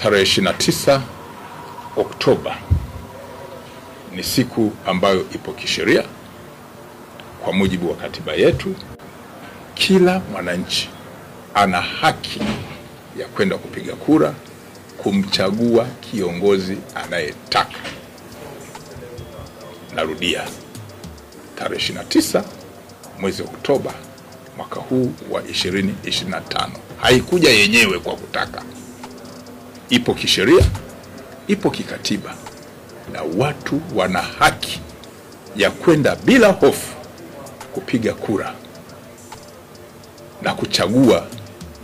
Tarehe 29 Oktoba ni siku ambayo ipo kisheria. Kwa mujibu wa katiba yetu, kila mwananchi ana haki ya kwenda kupiga kura kumchagua kiongozi anayetaka. Narudia, tarehe 29 mwezi Oktoba mwaka huu wa 2025. Haikuja yenyewe kwa kutaka. Ipo kisheria, ipo kikatiba, na watu wana haki ya kwenda bila hofu kupiga kura na kuchagua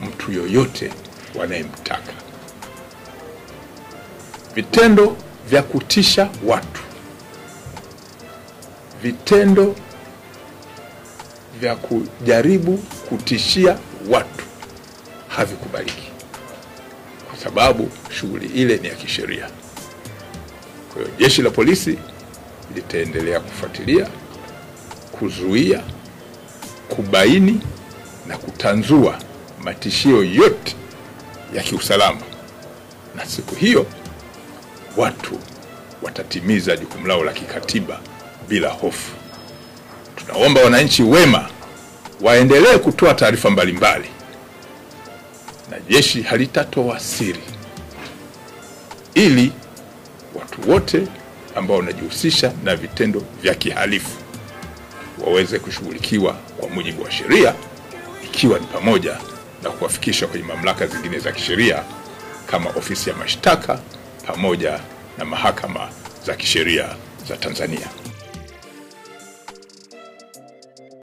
mtu yoyote wanayemtaka. Vitendo vya kutisha watu, vitendo vya kujaribu kutishia watu havikubaliki, kwa sababu shughuli ile ni ya kisheria. Kwa hiyo jeshi la polisi litaendelea kufuatilia, kuzuia, kubaini na kutanzua matishio yote ya kiusalama, na siku hiyo watu watatimiza jukumu lao la kikatiba bila hofu. Tunaomba wananchi wema waendelee kutoa taarifa mbalimbali, na jeshi halitatoa siri, ili watu wote ambao wanajihusisha na vitendo vya kihalifu waweze kushughulikiwa kwa mujibu wa sheria, ikiwa ni pamoja na kuwafikisha kwenye mamlaka zingine za kisheria kama ofisi ya mashtaka pamoja na mahakama za kisheria za Tanzania.